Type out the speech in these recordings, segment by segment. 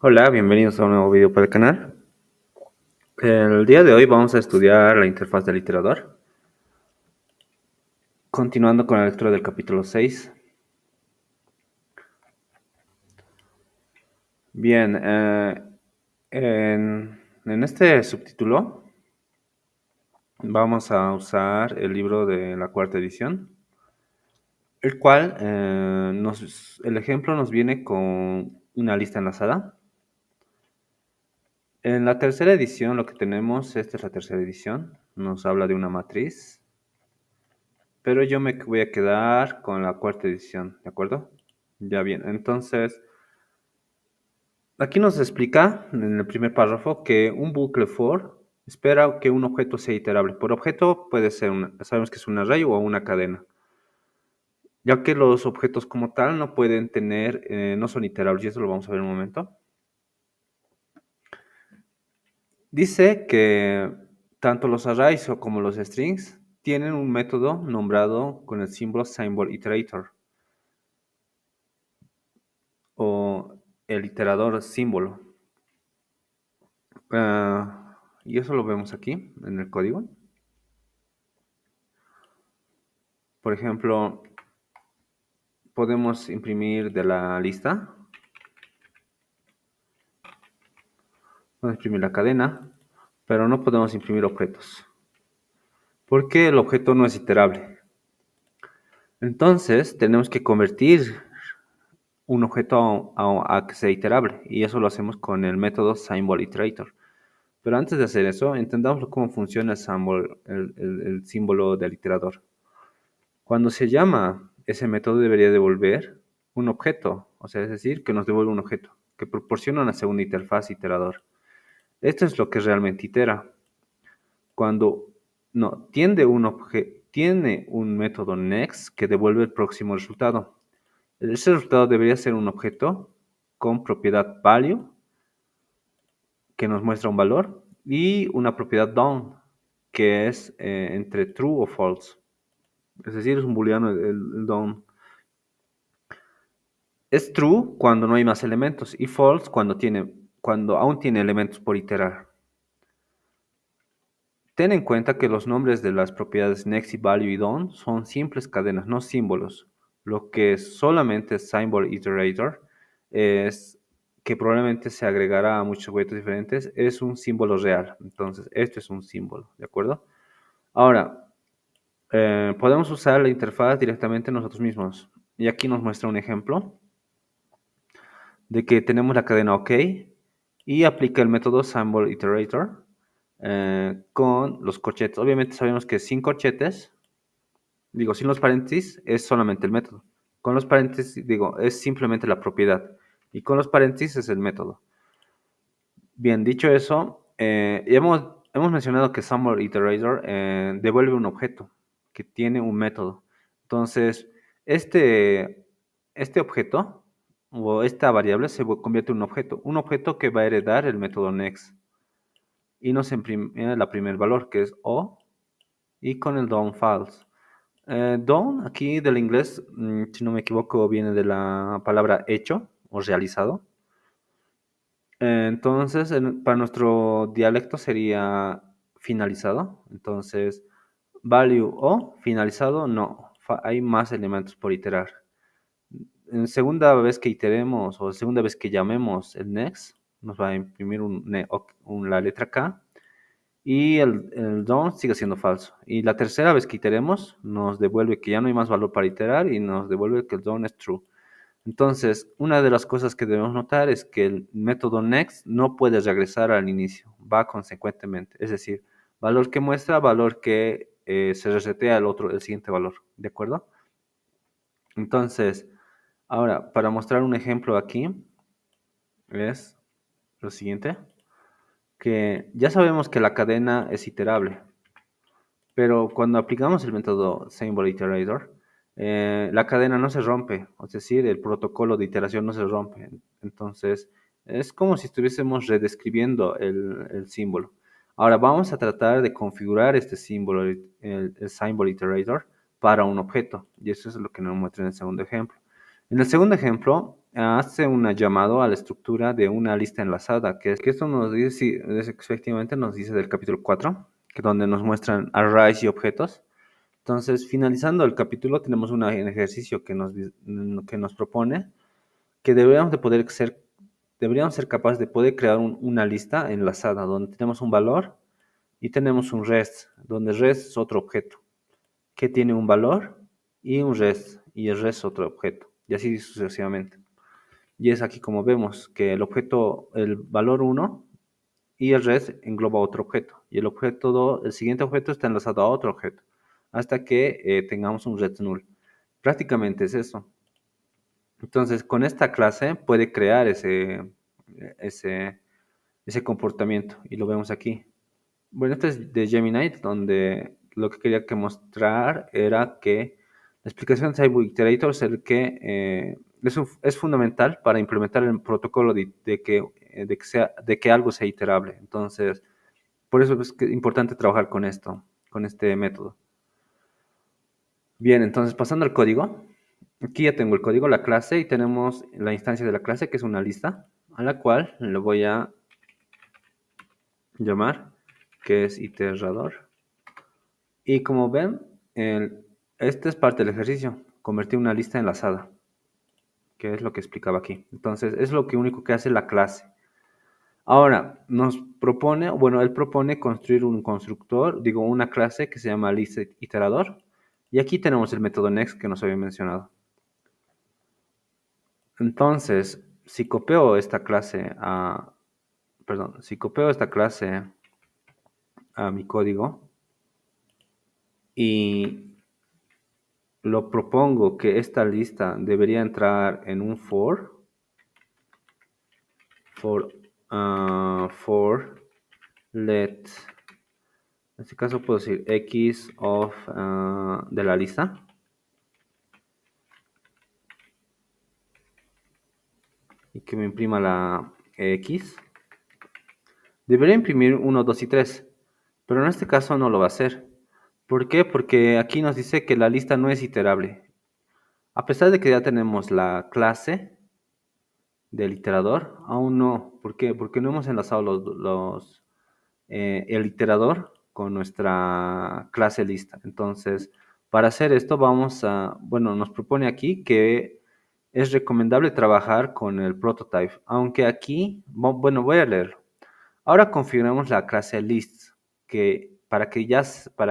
Hola, bienvenidos a un nuevo video para el canal. El día de hoy vamos a estudiar la interfaz del iterador, continuando con la lectura del capítulo 6. Bien, en este subtítulo vamos a usar el libro de la cuarta edición, el cual el ejemplo nos viene con una lista enlazada. En la tercera edición lo que tenemos, esta es la tercera edición, nos habla de una matriz, pero yo me voy a quedar con la cuarta edición, ¿de acuerdo? Ya bien, entonces, aquí nos explica en el primer párrafo que un bucle for espera que un objeto sea iterable. Por objeto puede ser, sabemos que es un array o una cadena, ya que los objetos como tal no pueden tener, no son iterables, y eso lo vamos a ver en un momento. Dice que tanto los arrays como los strings tienen un método nombrado con el símbolo symbol iterator, o el iterador símbolo. Y eso lo vemos aquí en el código. Por ejemplo, podemos imprimir de la lista. Podemos imprimir la cadena, pero no podemos imprimir objetos, porque el objeto no es iterable. Entonces, tenemos que convertir un objeto a que sea iterable, y eso lo hacemos con el método SymbolIterator. Pero antes de hacer eso, entendamos cómo funciona el símbolo del iterador. Cuando se llama ese método debería devolver un objeto, o sea, es decir, que nos devuelve un objeto, que proporciona una segunda interfaz iterador. Esto es lo que realmente itera. Cuando no tiene un método next que devuelve el próximo resultado. Ese resultado debería ser un objeto con propiedad value, que nos muestra un valor, y una propiedad down, que es entre true o false. Es decir, es un booleano el down. Es true cuando no hay más elementos y false cuando aún tiene elementos por iterar. Ten en cuenta que los nombres de las propiedades next y value y done son simples cadenas, no símbolos. Lo que solamente es symbol iterator es que probablemente se agregará a muchos objetos diferentes, es un símbolo real. Entonces, esto es un símbolo, ¿de acuerdo? Ahora, podemos usar la interfaz directamente nosotros mismos. Y aquí nos muestra un ejemplo de que tenemos la cadena OK y aplica el método SymbolIterator con los corchetes. Obviamente sabemos que sin corchetes, digo, sin los paréntesis, es solamente el método. Con los paréntesis, digo, es simplemente la propiedad. Y con los paréntesis es el método. Bien, dicho eso, hemos mencionado que SymbolIterator devuelve un objeto que tiene un método. Entonces, este objeto o esta variable se convierte en un objeto que va a heredar el método next y nos imprime la primer valor que es O y con el down false. Done aquí del inglés, si no me equivoco, viene de la palabra hecho o realizado. Entonces, para nuestro dialecto sería finalizado. Entonces, value o finalizado, no. Hay más elementos por iterar. En segunda vez que iteremos o segunda vez que llamemos el next, nos va a imprimir la letra K y el done sigue siendo falso. Y la tercera vez que iteremos, nos devuelve que ya no hay más valor para iterar y nos devuelve que el done es true. Entonces, una de las cosas que debemos notar es que el método next no puede regresar al inicio, va consecuentemente. Es decir, valor que muestra, valor que se resetea el siguiente valor. ¿De acuerdo? Entonces, ahora, para mostrar un ejemplo aquí, es lo siguiente, que ya sabemos que la cadena es iterable, pero cuando aplicamos el método SymbolIterator, la cadena no se rompe, es decir, el protocolo de iteración no se rompe. Entonces, es como si estuviésemos redescribiendo el símbolo. Ahora vamos a tratar de configurar este símbolo, el SymbolIterator, para un objeto, y eso es lo que nos muestra en el segundo ejemplo. En el segundo ejemplo, hace un llamado a la estructura de una lista enlazada, que esto nos dice, sí, efectivamente nos dice del capítulo 4, que donde nos muestran arrays y objetos. Entonces, finalizando el capítulo, tenemos un ejercicio que nos propone que deberíamos ser capaces de poder crear una lista enlazada, donde tenemos un valor y tenemos un rest, donde rest es otro objeto, que tiene un valor y un rest, y el rest es otro objeto, y así sucesivamente. Y es aquí como vemos que el valor 1 y el res engloba otro objeto. Y el objeto 2, el siguiente objeto está enlazado a otro objeto. Hasta que tengamos un res null. Prácticamente es eso. Entonces, con esta clase puede crear ese, ese comportamiento. Y lo vemos aquí. Bueno, este es de Gemini, donde lo que quería que mostrar era que la explicación de Cyber Iterator es el que es fundamental para implementar el protocolo de que algo sea iterable. Entonces, por eso es importante trabajar con esto, con este método. Bien, entonces pasando al código. Aquí ya tengo el código, la clase, y tenemos la instancia de la clase, que es una lista, a la cual le voy a llamar, que es iterador. Y como ven, este es parte del ejercicio, convertir una lista enlazada, que es lo que explicaba aquí. Entonces, es lo único que hace la clase. Ahora, él propone construir un constructor, una clase que se llama lista iterador. Y aquí tenemos el método next que nos había mencionado. Entonces, si copio esta clase a mi código y lo propongo que esta lista debería entrar en un for let, en este caso puedo decir x of de la lista, y que me imprima la x. Debería imprimir 1, 2 y 3, pero en este caso no lo va a hacer. ¿Por qué? Porque aquí nos dice que la lista no es iterable. A pesar de que ya tenemos la clase del iterador, aún no. ¿Por qué? Porque no hemos enlazado el iterador con nuestra clase lista. Entonces, para hacer esto nos propone aquí que es recomendable trabajar con el prototype, aunque aquí, voy a leerlo. Ahora configuramos la clase list para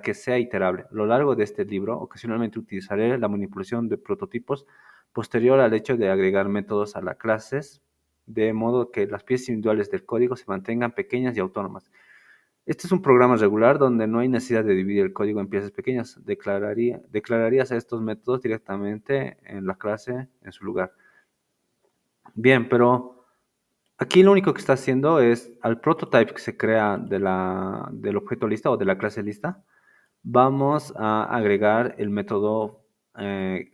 que sea iterable. A lo largo de este libro, ocasionalmente utilizaré la manipulación de prototipos posterior al hecho de agregar métodos a las clases, de modo que las piezas individuales del código se mantengan pequeñas y autónomas. Este es un programa regular donde no hay necesidad de dividir el código en piezas pequeñas. Declararías estos métodos directamente en la clase en su lugar. Bien, pero aquí lo único que está haciendo es al prototype que se crea del objeto lista o de la clase lista, vamos a agregar el método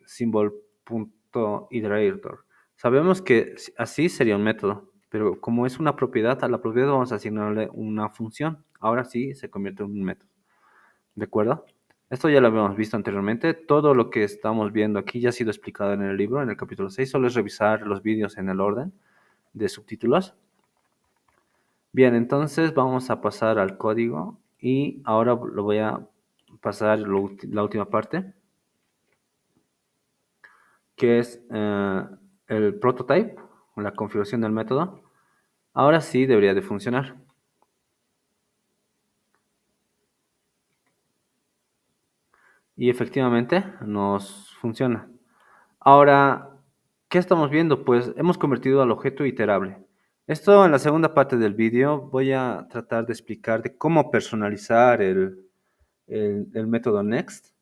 symbol.iterator. Sabemos que así sería un método, pero como es una propiedad, a la propiedad vamos a asignarle una función. Ahora sí se convierte en un método. ¿De acuerdo? Esto ya lo habíamos visto anteriormente. Todo lo que estamos viendo aquí ya ha sido explicado en el libro, en el capítulo 6. Solo es revisar los vídeos en el orden de subtítulos. Bien, entonces vamos a pasar al código y ahora lo voy a pasar la última parte, que es el prototype, la configuración del método. Ahora sí debería de funcionar. Y efectivamente nos funciona. Ahora, ¿qué estamos viendo? Pues hemos convertido al objeto iterable. Esto en la segunda parte del vídeo voy a tratar de explicar de cómo personalizar el método next,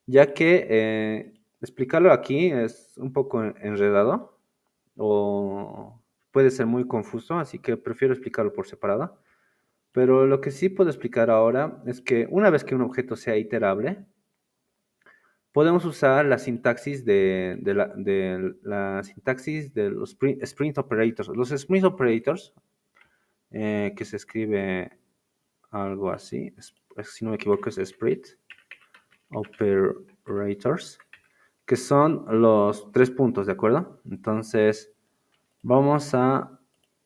ya que explicarlo aquí es un poco enredado o puede ser muy confuso, así que prefiero explicarlo por separado. Pero lo que sí puedo explicar ahora es que una vez que un objeto sea iterable, podemos usar la sintaxis de la sintaxis de los sprint operators. Los sprint operators, que se escribe algo así, si no me equivoco es sprint operators, que son los 3 puntos, ¿de acuerdo? Entonces, Vamos a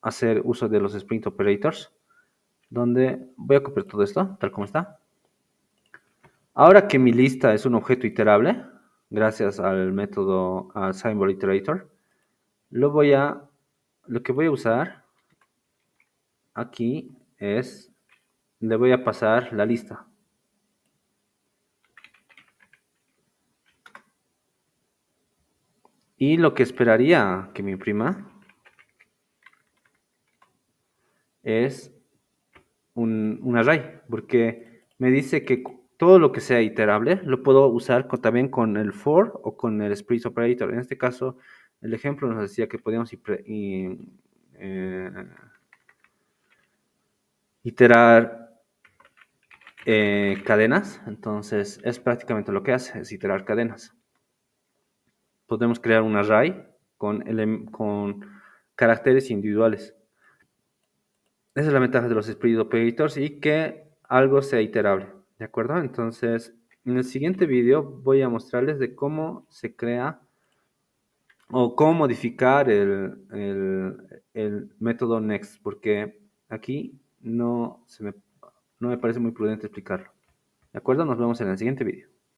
hacer uso de los sprint operators, donde voy a copiar todo esto, tal como está. Ahora que mi lista es un objeto iterable, gracias al método symbol iterator, lo que voy a usar aquí es, le voy a pasar la lista. Y lo que esperaría que me imprima es un array, porque me dice que todo lo que sea iterable lo puedo usar también con el for o con el split operator. En este caso, el ejemplo nos decía que podíamos iterar cadenas, entonces es prácticamente lo que hace, es iterar cadenas. Podemos crear un array con caracteres individuales. Esa es la ventaja de los split operators y que algo sea iterable, ¿de acuerdo? Entonces, en el siguiente video voy a mostrarles de cómo se crea o cómo modificar el método next, porque aquí no me parece muy prudente explicarlo. ¿De acuerdo? Nos vemos en el siguiente video.